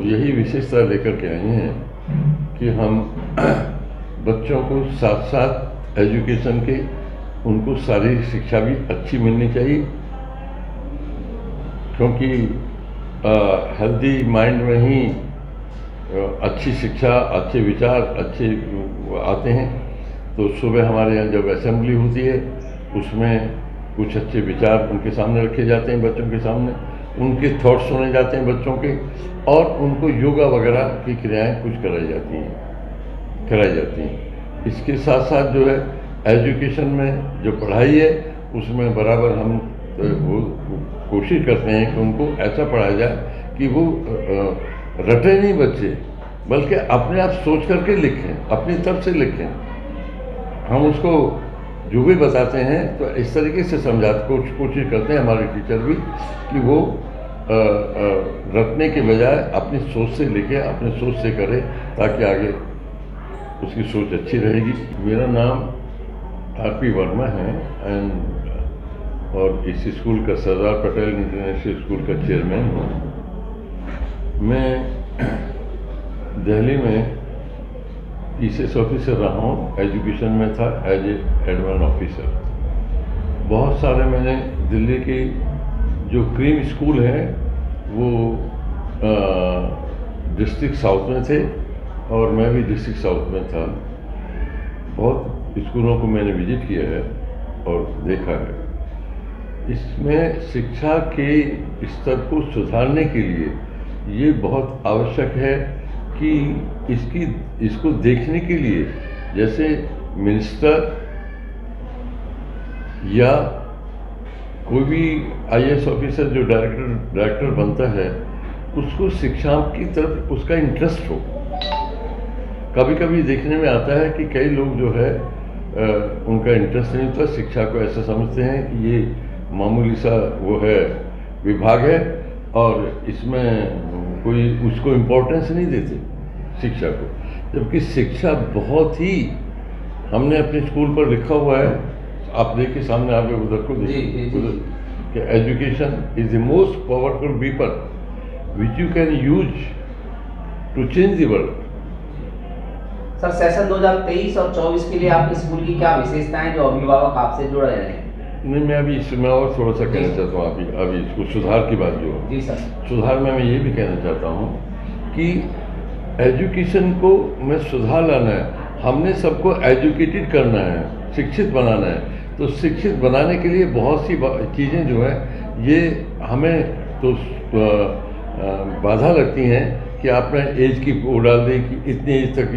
यही विशेषता लेकर के आए हैं कि हम बच्चों को साथ साथ एजुकेशन के उनको शारीरिक शिक्षा भी अच्छी मिलनी चाहिए, क्योंकि हेल्दी माइंड में ही अच्छी शिक्षा, अच्छे विचार अच्छे आते हैं। तो सुबह हमारे यहाँ जब असेंबली होती है उसमें कुछ अच्छे विचार उनके सामने रखे जाते हैं, बच्चों के सामने उनके थॉट्स सुने जाते हैं बच्चों के, और उनको योगा वगैरह की क्रियाएं कुछ कराई जाती हैं। इसके साथ साथ जो है एजुकेशन में जो पढ़ाई है उसमें बराबर हम वो कोशिश करते हैं कि उनको ऐसा पढ़ाया जाए कि वो रटे नहीं बच्चे, बल्कि अपने आप सोच करके लिखें, अपनी तरफ से लिखें। हम उसको जो भी बताते हैं तो इस तरीके से कोशिश करते हैं हमारे टीचर भी कि वो रटने के बजाय अपनी सोच से लिखे, अपनी सोच से करे, ताकि आगे उसकी सोच अच्छी रहेगी। मेरा नाम आर.पी. वर्मा है और इस स्कूल का सरदार पटेल इंटरनेशनल स्कूल का चेयरमैन हूँ। मैं दिल्ली में ईसीएस ऑफिसर रहा हूँ, एजुकेशन में था एज ए एडवांस ऑफिसर। बहुत सारे मैंने दिल्ली की जो क्रीम स्कूल हैं वो डिस्ट्रिक्ट साउथ में थे और मैं भी डिस्ट्रिक्ट साउथ में था। बहुत स्कूलों को मैंने विजिट किया है और देखा है। इसमें शिक्षा के स्तर को सुधारने के लिए ये बहुत आवश्यक है कि इसको देखने के लिए जैसे मिनिस्टर या कोई भी आईएएस ऑफिसर जो डायरेक्टर बनता है उसको शिक्षा की तरफ उसका इंटरेस्ट हो। कभी कभी देखने में आता है कि कई लोग जो है उनका इंटरेस्ट नहीं होता, शिक्षा को ऐसा समझते हैं कि ये मामूली सा वो है विभाग है और इसमें कोई उसको इम्पोर्टेंस नहीं देते शिक्षा को, जबकि शिक्षा बहुत ही, हमने अपने स्कूल पर लिखा हुआ है, आप देखिए सामने आप उधर को देखिए कि education is the most powerful weapon which you can use to change the world. Sir, session 2023 और 24 के लिए आपके स्कूल की क्या विशेषताएं जो अभिभावक आपसे जुड़ रहे हैं? नहीं, मैं अभी इसमें और थोड़ा सा कहना चाहता हूँ। अभी इसको सुधार की बात जो है, जी सर, सुधार में मैं ये भी कहना चाहता हूँ कि एजुकेशन को में सुधार लाना है। हमने सबको एजुकेटेड करना है, शिक्षित बनाना है। तो शिक्षित बनाने के लिए बहुत सी चीज़ें जो है ये हमें तो बाधा लगती हैं कि आपने एज की वो डाल दी कि इतनी एज तक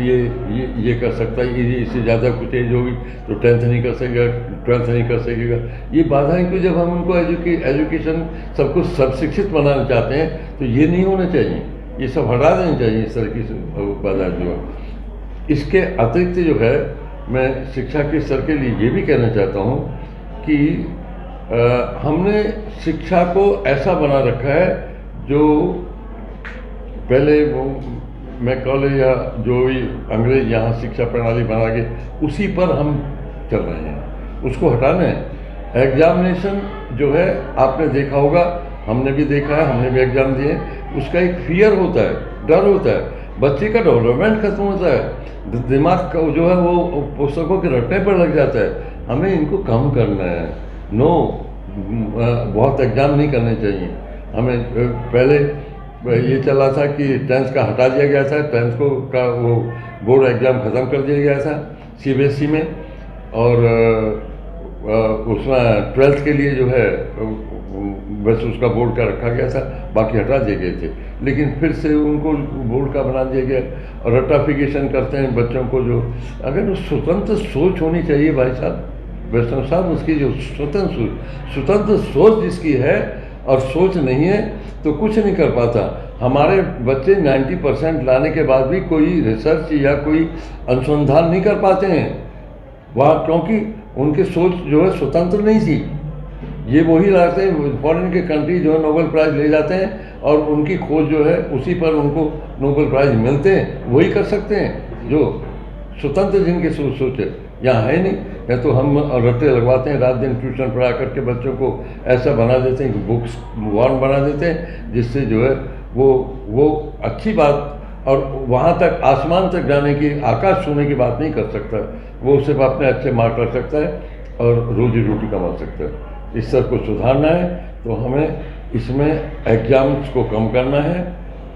ये कर सकता है, ये इससे ज़्यादा कुछ एज होगी तो 10th नहीं कर सकेगा, 12th नहीं कर सकेगा। ये बाधाएं क्यों? जब हम उनको एजुकेशन सबको सब शिक्षित बनाना चाहते हैं तो ये नहीं होना चाहिए, ये सब हटा देनी चाहिए इस तरह की बाधा जो है। इसके अतिरिक्त जो है मैं शिक्षा के स्तर के लिए ये भी कहना चाहता हूँ कि हमने शिक्षा को ऐसा बना रखा है जो पहले वो मैं कॉलेज या जो भी अंग्रेज यहाँ शिक्षा प्रणाली बना के उसी पर हम चल रहे हैं, उसको हटाना है। एग्जामिनेशन जो है आपने देखा होगा, हमने भी देखा है, हमने भी एग्ज़ाम दिए, उसका एक फियर होता है, डर होता है, बच्चे का डेवलपमेंट खत्म होता है, दिमाग का जो है वो पुस्तकों के रटने पर लग जाता है। हमें इनको कम करना है। बहुत एग्ज़ाम नहीं करने चाहिए हमें। पहले ये चला था कि 10th का हटा दिया गया था, 10th का वो बोर्ड एग्ज़ाम ख़त्म कर दिया गया था सीबीएसई में, और उसमें 12th के लिए जो है बस उसका बोर्ड का रखा गया था, बाकी हटा दिए गए थे। लेकिन फिर से उनको बोर्ड का बना दिया गया और रटाफिकेशन करते हैं बच्चों को। जो अगर वो स्वतंत्र सोच होनी चाहिए भाई साहब, वैष्णव साहब, उसकी जो स्वतंत्र सोच जिसकी है और सोच नहीं है तो कुछ नहीं कर पाता। हमारे बच्चे 90% लाने के बाद भी कोई रिसर्च या कोई अनुसंधान नहीं कर पाते हैं वहाँ, क्योंकि उनकी सोच जो है स्वतंत्र नहीं थी। ये वही लाते हैं, फॉरेन के कंट्री जो है नोबेल प्राइज़ ले जाते हैं और उनकी खोज जो है उसी पर उनको नोबेल प्राइज़ मिलते हैं, वही कर सकते हैं जो स्वतंत्र जिनकी सोच है। यहाँ है नहीं, या तो हम रट्टे लगवाते हैं, रात दिन ट्यूशन पढ़ा करके बच्चों को ऐसा बना देते हैं कि बुक्स वार्म बना देते हैं, जिससे जो है वो अच्छी बात और वहाँ तक आसमान तक जाने की, आकाश छूने की बात नहीं कर सकता। वो सिर्फ अपने अच्छे मार्क रख सकता है और रोजी रोटी कमा सकता है। इस सब को सुधारना है तो हमें इसमें एग्ज़ाम्स को कम करना है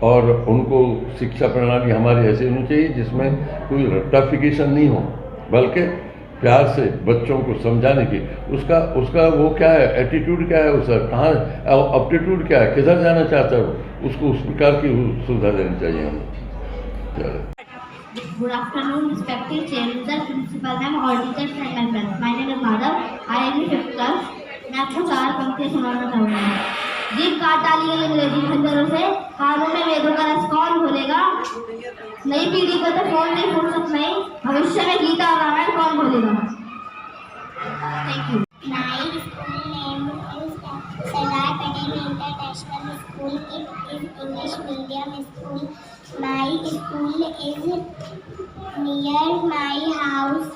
और उनको शिक्षा प्रणाली हमारी ऐसी होनी चाहिए जिसमें कोई रट्टाफिकेशन नहीं हो, बल्कि प्यार से बच्चों को समझाने की, उसका वो क्या है, एटीट्यूड क्या है, उसका कहाँ एप्टीट्यूड क्या है, किधर जाना चाहता है वो, उसको उस प्रकार की सुविधा देनी चाहिए हमें। चलो। Good afternoon, respected chairman, principal ma'am, auditors and my friends. My name is Madhav. I am in 5th class. मैं आपको 4 पंक्तियाँ सुनाना चाहूँगा। जीभ काट डाली गई अंग्रेजी खंजरों से, कानों में वेदों का रस कौन घोलेगा? नई पीढ़ी को तो फोन नहीं, फुर्सत नहीं, भविष्य में गीता और रामायण कौन बोलेगा? Thank you. My school name is Sardar Patel International School. It is English medium school. My school is near my house.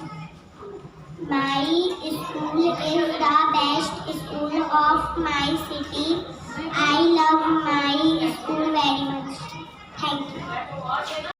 My school is the best school of my city. I love my school very much. Thank you.